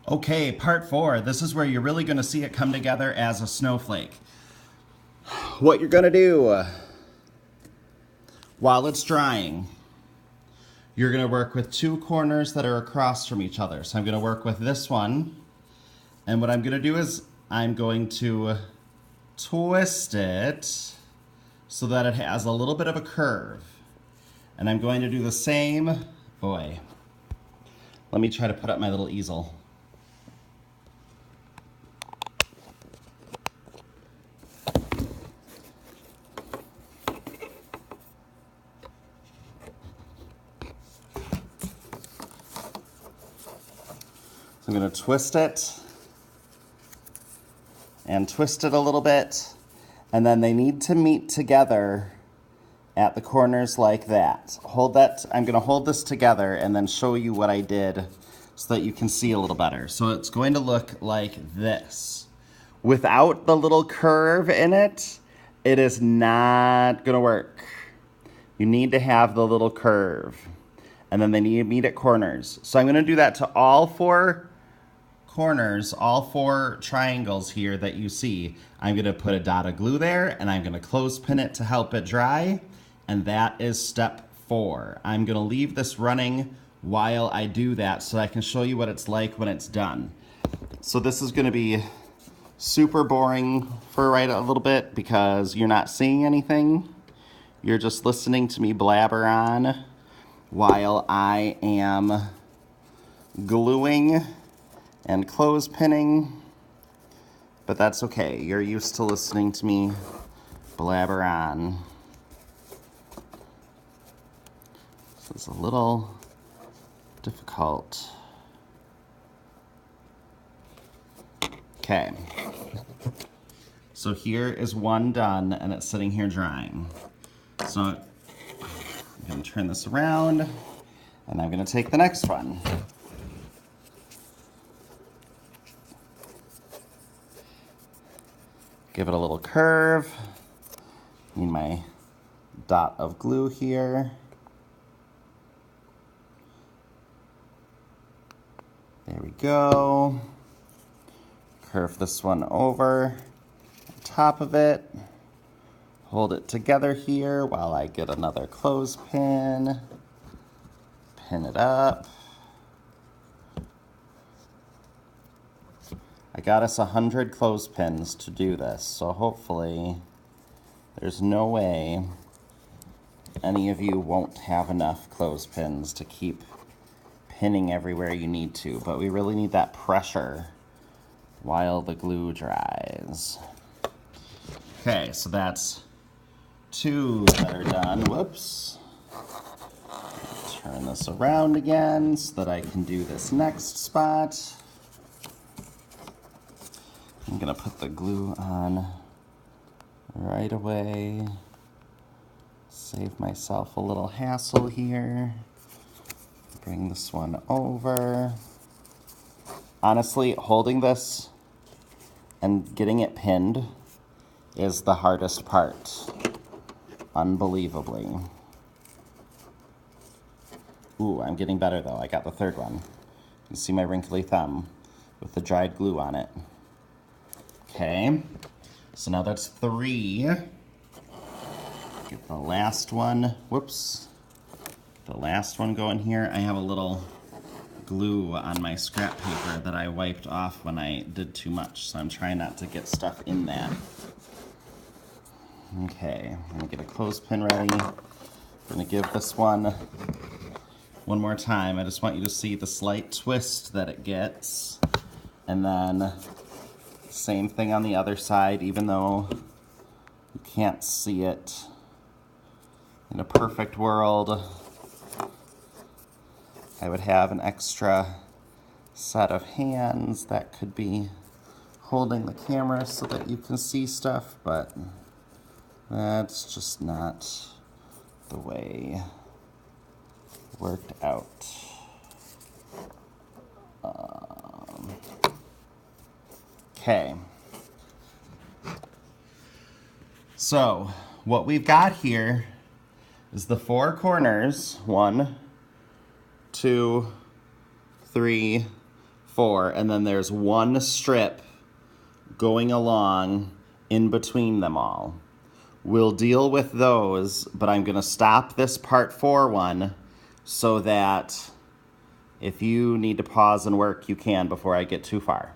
Okay, part 4. This is where you're really going to see it come together as a snowflake. What you're going to do while it's drying, you're going to work with two corners that are across from each other. So I'm going to work with this one, and what I'm going to do is I'm going to twist it so that it has a little bit of a curve. And I'm going to do the same, boy, let me try to put up my little easel. So I'm going to twist it and twist it a little bit, and then they need to meet together at the corners like that. Hold that, I'm going to hold this together and then show you what I did so that you can see a little better. So it's going to look like this. Without the little curve in it, it is not going to work. You need to have the little curve, and then they need to meet at corners. So I'm going to do that to all four corners, all four triangles here that you see. I'm going to put a dot of glue there, and I'm going to clothespin it to help it dry, and that is step 4. I'm going to leave this running while I do that so I can show you what it's like when it's done. So this is going to be super boring for a little bit because you're not seeing anything. You're just listening to me blabber on while I am gluing and clothespinning, but that's okay. You're used to listening to me blabber on. This is a little difficult. Okay. So here is one done, and it's sitting here drying. So I'm going to turn this around, and I'm going to take the next one. Give it a little curve. Need my dot of glue here. There we go. Curve this one over on top of it. Hold it together here while I get another clothespin. Pin it up. I got us 100 clothespins to do this, so hopefully there's no way any of you won't have enough clothespins to keep pinning everywhere you need to, but we really need that pressure while the glue dries. Okay, so that's 2 that are done. Whoops. Turn this around again so that I can do this next spot. I'm gonna put the glue on right away. Save myself a little hassle here. Bring this one over. Honestly, holding this and getting it pinned is the hardest part. Unbelievably. Ooh, I'm getting better though. I got the third one. You can see my wrinkly thumb with the dried glue on it. Okay, so now that's 3. Get the last one, whoops. The last one going here. I have a little glue on my scrap paper that I wiped off when I did too much, so I'm trying not to get stuff in that. Okay, I'm gonna get a clothespin ready. I'm gonna give this one more time. I just want you to see the slight twist that it gets. And then same thing on the other side, even though you can't see it. In a perfect world, I would have an extra set of hands that could be holding the camera so that you can see stuff, but that's just not the way it worked out. Okay. So what we've got here is the 4 corners. 1, 2, 3, 4, and then there's one strip going along in between them all. We'll deal with those, but I'm going to stop this part 4 one so that if you need to pause and work, you can before I get too far.